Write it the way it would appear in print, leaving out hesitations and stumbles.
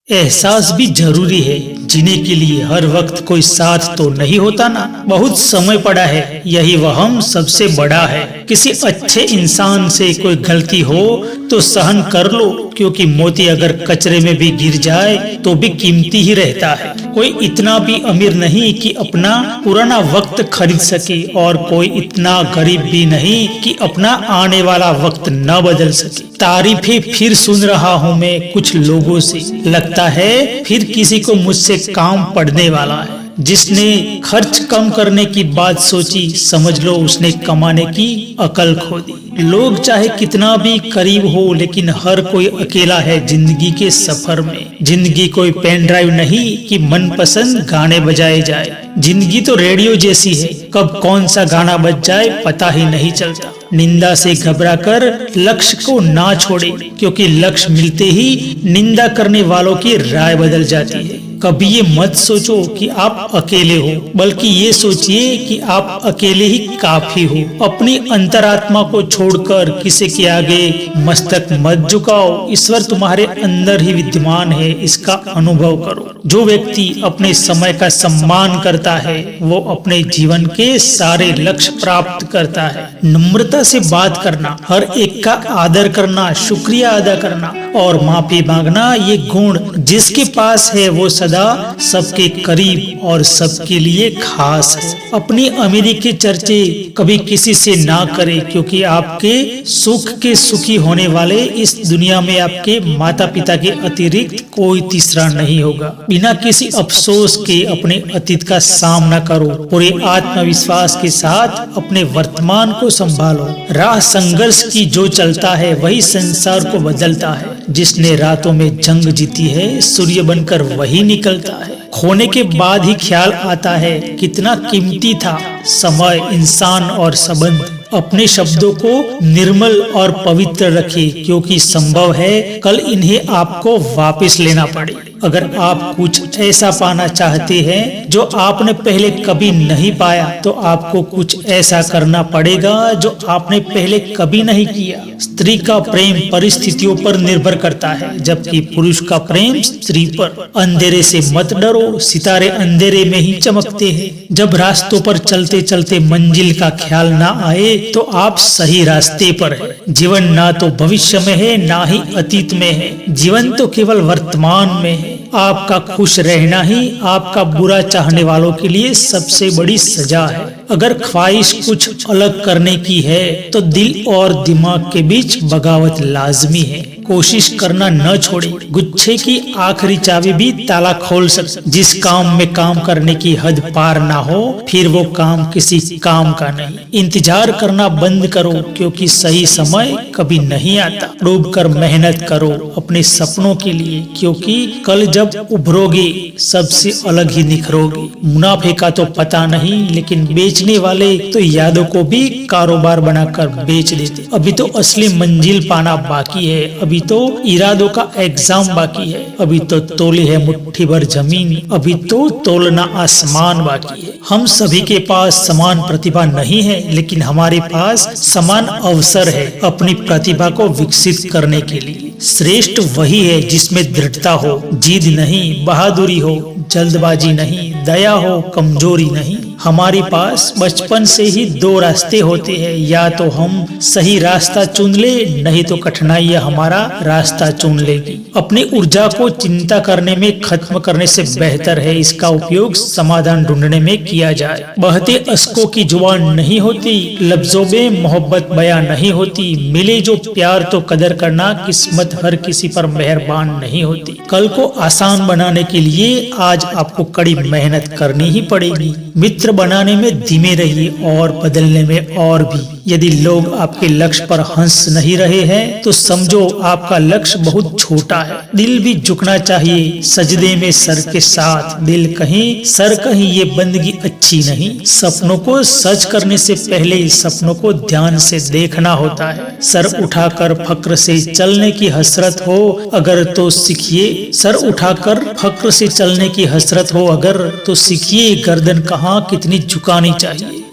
एहसास भी जरूरी है। जीने के लिए हर वक्त कोई साथ तो नहीं होता ना। बहुत समय पड़ा है, यही वहम सबसे बड़ा है। किसी अच्छे इंसान से कोई गलती हो तो सहन कर लो, क्योंकि मोती अगर कचरे में भी गिर जाए तो भी कीमती ही रहता है। कोई इतना भी अमीर नहीं कि अपना पुराना वक्त खरीद सके, और कोई इतना गरीब भी नहीं कि अपना आने वाला वक्त न बदल सके। तारीफें फिर सुन रहा हूँ मैं कुछ लोगों से, लगता है फिर किसी को मुझसे काम पड़ने वाला है। जिसने खर्च कम करने की बात सोची, समझ लो उसने कमाने की अकल खो दी। लोग चाहे कितना भी करीब हो, लेकिन हर कोई अकेला है जिंदगी के सफर में। जिंदगी कोई पेन ड्राइव नहीं कि मनपसंद गाने बजाए जाए। जिंदगी तो रेडियो जैसी है, कब कौन सा गाना बज जाए पता ही नहीं चलता। निंदा से घबराकर लक्ष्य को ना छोड़े, क्योंकि लक्ष्य मिलते ही निंदा करने वालों की राय बदल जाती है। कभी ये मत सोचो कि आप अकेले हो, बल्कि ये सोचिए कि आप अकेले ही काफी हो। अपनी अंतरात्मा को छोड़कर किसी के आगे मस्तक मत झुकाओ। ईश्वर तुम्हारे अंदर ही विद्यमान है, इसका अनुभव करो। जो व्यक्ति अपने समय का सम्मान करता है, वो अपने जीवन के सारे लक्ष्य प्राप्त करता है। नम्रता से बात करना, हर एक का आदर करना, शुक्रिया अदा करना और माफी मांगना, ये गुण जिसके पास है वो सदा सबके करीब और सबके लिए खास है। अपनी अमीरी के चर्चे कभी किसी से ना करें, क्योंकि आपके सुख के सुखी होने वाले इस दुनिया में आपके माता पिता के अतिरिक्त कोई तीसरा नहीं होगा। बिना किसी अफसोस के अपने अतीत का सामना करो। पूरे आत्मविश्वास के साथ अपने वर्तमान को संभालो। राह संघर्ष की जो चलता है वही संसार को बदलता है। जिसने रातों में जंग जीती है, सूर्य बनकर वही निकलता है। खोने के बाद ही ख्याल आता है कितना कीमती था समय, इंसान और संबंध। अपने शब्दों को निर्मल और पवित्र रखिए, क्योंकि संभव है कल इन्हें आपको वापस लेना पड़े। अगर आप कुछ ऐसा पाना चाहते हैं जो आपने पहले कभी नहीं पाया, तो आपको कुछ ऐसा करना पड़ेगा जो आपने पहले कभी नहीं किया। स्त्री का प्रेम परिस्थितियों पर निर्भर करता है, जबकि पुरुष का प्रेम स्त्री पर। अंधेरे से मत डरो, सितारे अंधेरे में ही चमकते हैं। जब रास्तों पर चलते चलते मंजिल का ख्याल ना आए, तो आप सही रास्ते पर है। जीवन ना तो भविष्य में है, ना ही अतीत में है। जीवन तो केवल वर्तमान में है। आपका खुश रहना ही आपका बुरा चाहने वालों के लिए सबसे बड़ी सजा है। अगर ख्वाहिश कुछ अलग करने की है, तो दिल और दिमाग के बीच बगावत लाजमी है। कोशिश करना न छोड़े। गुच्छे की आखिरी चाबी भी ताला खोल सकती। जिस काम में काम करने की हद पार ना हो, फिर वो काम किसी काम का नहीं। इंतजार करना बंद करो, क्योंकि सही समय कभी नहीं आता। डूब कर मेहनत करो अपने सपनों के लिए, क्योंकि कल जब उभरोगे सबसे अलग ही निखरोगे। मुनाफे का तो पता नहीं, लेकिन बेचने वाले तो यादों को भी कारोबार बनाकर बेच देते। अभी तो असली मंजिल पाना बाकी है। अभी तो इरादों का एग्जाम बाकी है। अभी तो तोली है मुट्ठी भर जमीन, अभी तो तोलना आसमान बाकी है। हम सभी के पास समान प्रतिभा नहीं है, लेकिन हमारे पास समान अवसर है अपनी प्रतिभा को विकसित करने के लिए। श्रेष्ठ वही है जिसमें दृढ़ता हो, जिद नहीं, बहादुरी हो, जल्दबाजी नहीं, दया हो, कमजोरी नहीं। हमारे पास बचपन से ही दो रास्ते होते हैं, या तो हम सही रास्ता चुन ले, नहीं तो कठिनाइयां हमारा रास्ता चुन लेगी। अपनी ऊर्जा को चिंता करने में खत्म करने से बेहतर है इसका उपयोग समाधान ढूंढने में किया जाए। बहते अश्कों की जुबान नहीं होती, लफ्जों में मोहब्बत बयां नहीं होती। मिले जो प्यार तो कदर करना, किस्मत हर किसी पर मेहरबान नहीं होती। कल को आसान बनाने के लिए आज आपको कड़ी मेहनत करनी ही पड़ेगी। मित्र बनाने में धीमे रहिए और बदलने में और भी। यदि लोग आपके लक्ष्य पर हंस नहीं रहे हैं, तो समझो आपका लक्ष्य बहुत छोटा है। दिल भी झुकना चाहिए सजदे में सर के साथ। दिल कहीं सर कहीं, ये बंदगी अच्छी नहीं। सपनों को सच करने से पहले सपनों को ध्यान से देखना होता है। सर उठाकर फक्र से चलने की हसरत हो अगर तो सीखिए। सर उठाकर फक्र से चलने की हसरत हो अगर तो सीखिए, गर्दन कहाँ कितनी झुकानी चाहिए।